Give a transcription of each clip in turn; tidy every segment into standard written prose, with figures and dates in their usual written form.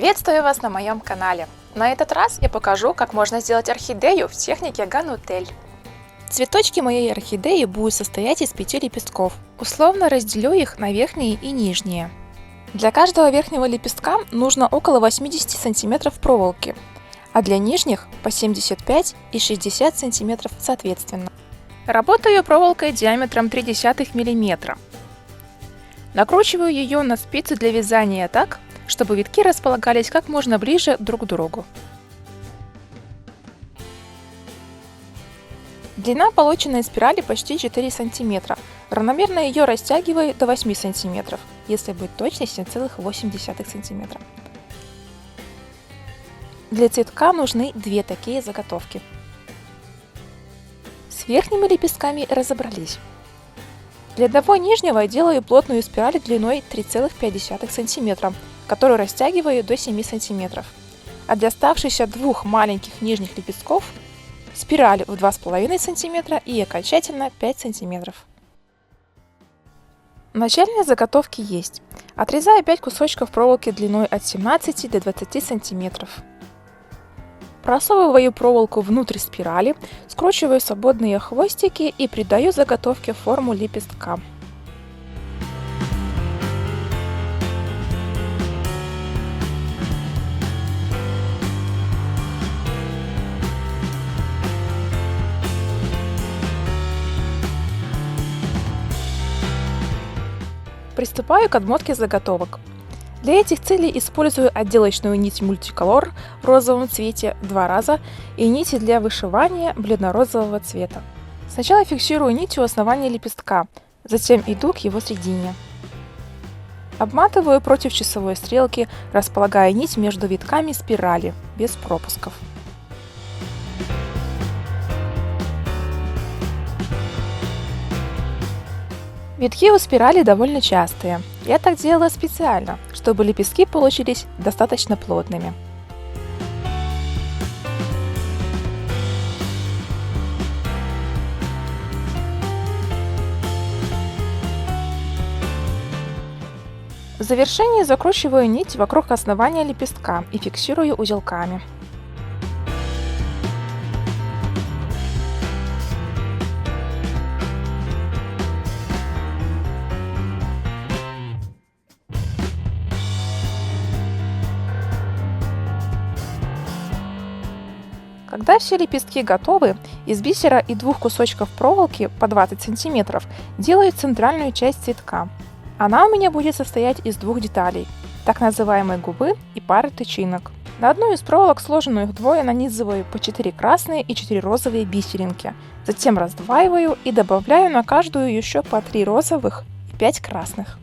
Приветствую вас на моем канале. На этот раз я покажу, как можно сделать орхидею в технике ганитель. Цветочки моей орхидеи будут состоять из 5 лепестков. Условно разделю их на верхние и нижние. Для каждого верхнего лепестка нужно около 80 см проволоки, а для нижних по 75 и 60 см соответственно. Работаю проволокой диаметром 0,3 мм. Накручиваю ее на спицы для вязания так, чтобы витки располагались как можно ближе друг к другу. Длина полученной спирали почти 4 см. Равномерно ее растягиваю до 8 см, если быть точнее 7,8 см. Для цветка нужны две такие заготовки. С верхними лепестками разобрались. Для одного нижнего делаю плотную спираль длиной 3,5 см, которую растягиваю до 7 см. А для оставшихся двух маленьких нижних лепестков спираль в 2,5 см и окончательно 5 см. Начальные заготовки есть. Отрезаю 5 кусочков проволоки длиной от 17 до 20 см. Просовываю проволоку внутрь спирали, скручиваю свободные хвостики и придаю заготовке форму лепестка. Приступаю к отмотке заготовок. Для этих целей использую отделочную нить мультиколор в розовом цвете 2 раза и нити для вышивания бледно-розового цвета. Сначала фиксирую нить у основания лепестка, затем иду к его середине. Обматываю против часовой стрелки, располагая нить между витками спирали, без пропусков. Витки у спирали довольно частые. Я так делала специально, чтобы лепестки получились достаточно плотными. В завершение закручиваю нить вокруг основания лепестка и фиксирую узелками. Когда все лепестки готовы, из бисера и 2 кусочков проволоки по 20 см делаю центральную часть цветка. Она у меня будет состоять из 2 деталей, так называемой губы и пары тычинок. На одну из проволок, сложенную вдвое, нанизываю по 4 красные и 4 розовые бисеринки. Затем раздваиваю и добавляю на каждую еще по 3 розовых и 5 красных.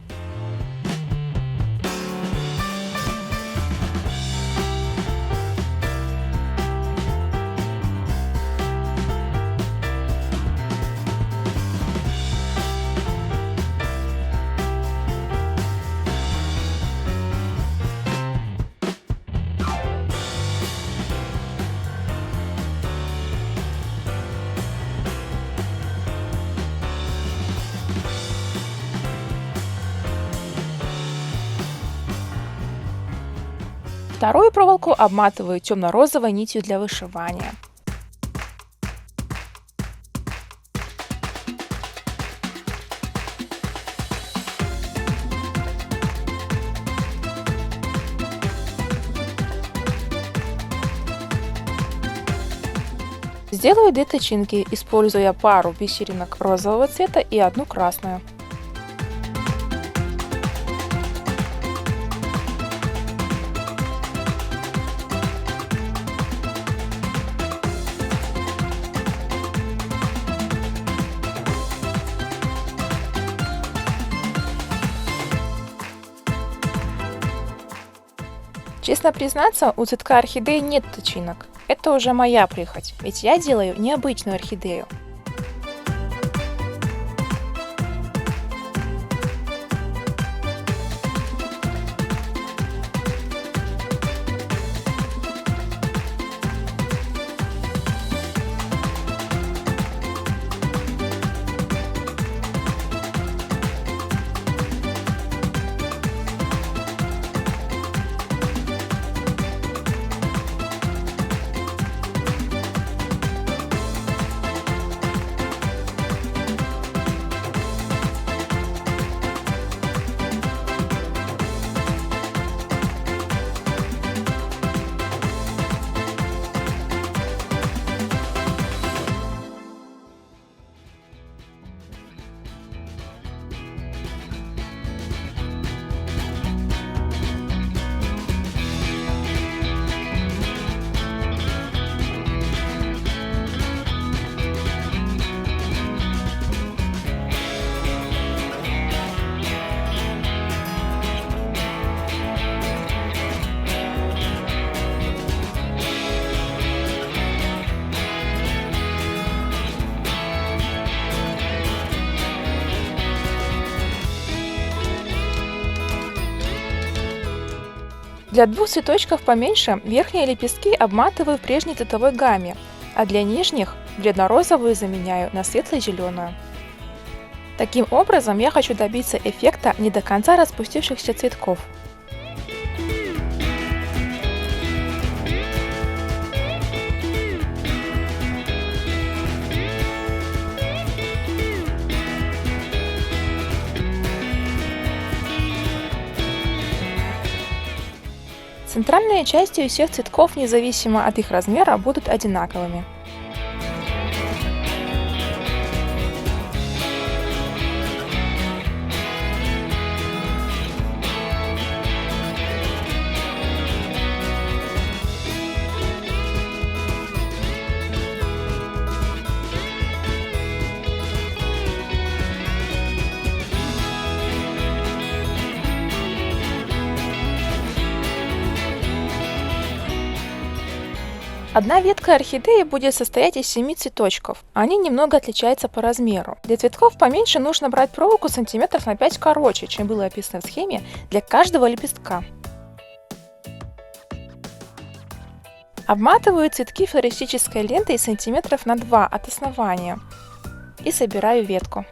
Вторую проволоку обматываю темно-розовой нитью для вышивания. Сделаю 2 тычинки, используя пару бисеринок розового цвета и 1 красную. Честно признаться, у цветка орхидеи нет тычинок. Это уже моя прихоть, ведь я делаю необычную орхидею. Для двух цветочков поменьше верхние лепестки обматываю в прежней цветовой гамме, а для нижних бледно-розовую заменяю на светло-зеленую. Таким образом я хочу добиться эффекта не до конца распустившихся цветков. Центральные части у всех цветков, независимо от их размера, будут одинаковыми. Одна ветка орхидеи будет состоять из 7 цветочков. Они немного отличаются по размеру. Для цветков поменьше нужно брать проволоку сантиметров на 5 короче, чем было описано в схеме, для каждого лепестка. Обматываю цветки флористической лентой сантиметров на 2 от основания и собираю ветку.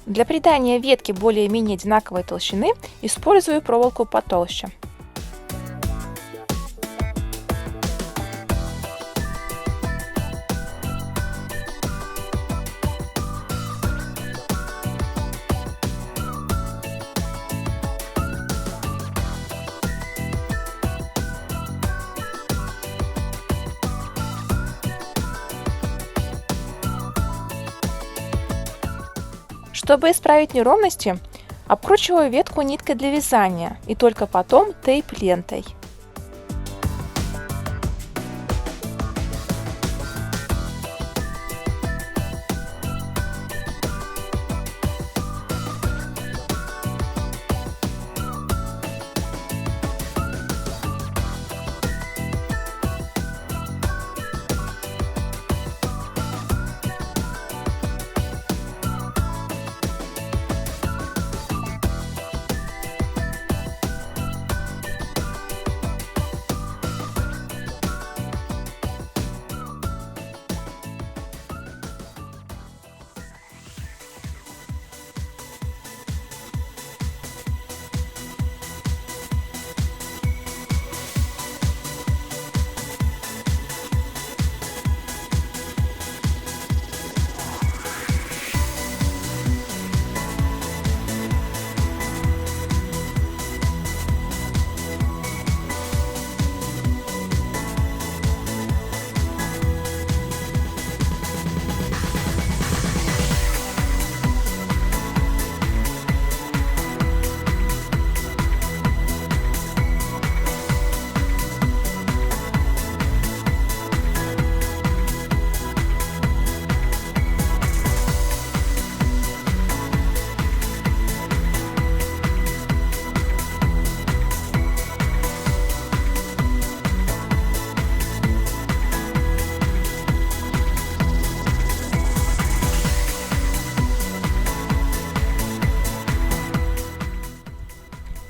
Для придания ветке более-менее одинаковой толщины использую проволоку потолще. Чтобы исправить неровности, обкручиваю ветку ниткой для вязания и только потом тейп-лентой.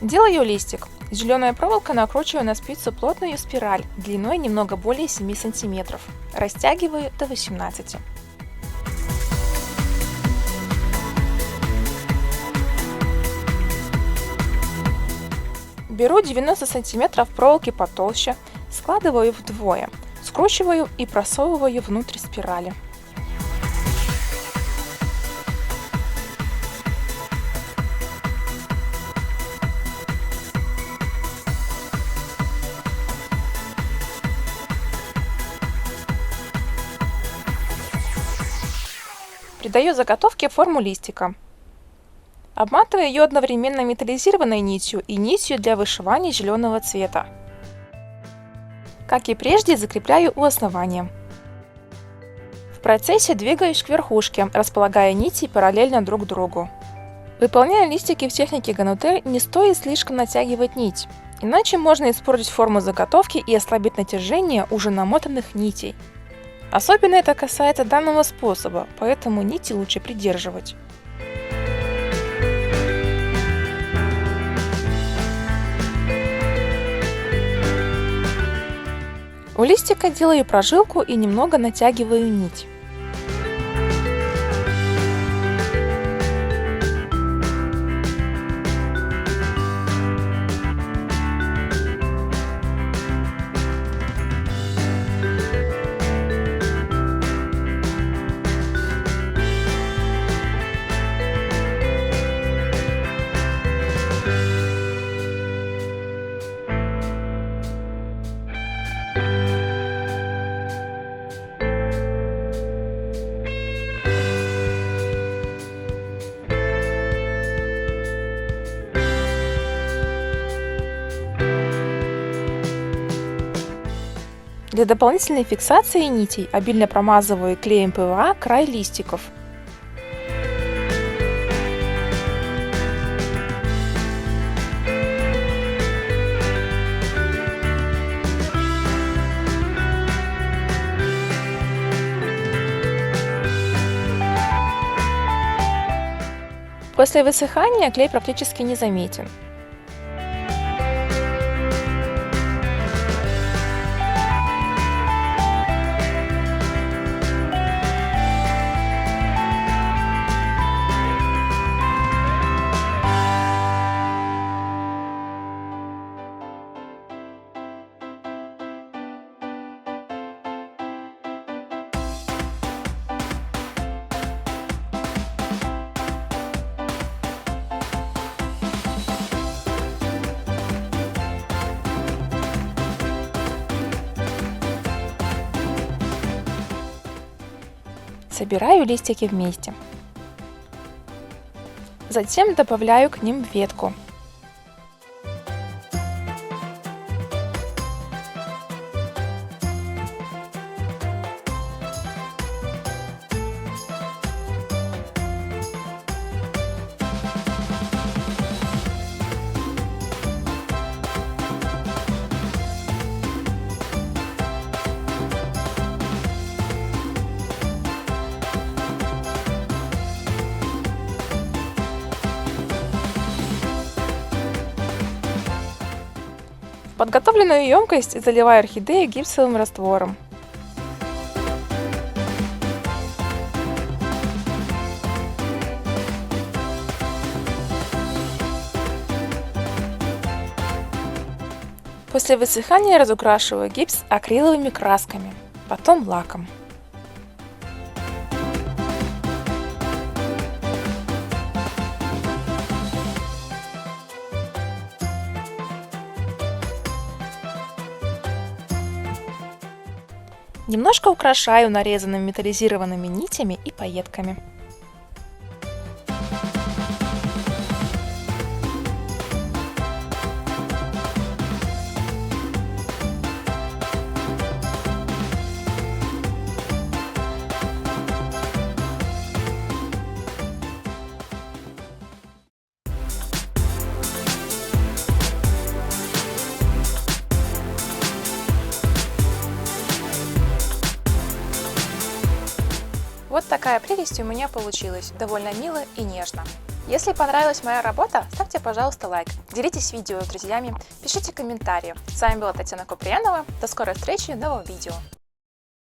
Делаю листик. Зеленой проволокой накручиваю на спицу плотную спираль длиной немного более 7 см. Растягиваю до 18. Беру 90 см проволоки потолще, складываю вдвое, скручиваю и просовываю внутрь спирали. Придаю заготовке форму листика. Обматываю ее одновременно металлизированной нитью и нитью для вышивания зеленого цвета. Как и прежде, закрепляю у основания. В процессе двигаюсь к верхушке, располагая нити параллельно друг другу. Выполняя листики в технике ганутель, не стоит слишком натягивать нить, иначе можно испортить форму заготовки и ослабить натяжение уже намотанных нитей. Особенно это касается данного способа, поэтому нити лучше придерживать. У листика делаю прожилку и немного натягиваю нить. Для дополнительной фиксации нитей обильно промазываю клеем ПВА край листиков. После высыхания клей практически не заметен. Собираю листики вместе. Затем добавляю к ним ветку. В подготовленную емкость заливаю орхидеи гипсовым раствором. После высыхания разукрашиваю гипс акриловыми красками, потом лаком. Немножко украшаю нарезанными металлизированными нитями и пайетками. Вот такая прелесть у меня получилась, довольно мило и нежно. Если понравилась моя работа, ставьте, пожалуйста, лайк, делитесь видео с друзьями, пишите комментарии. С вами была Татьяна Куприянова, до скорой встречи в новом видео.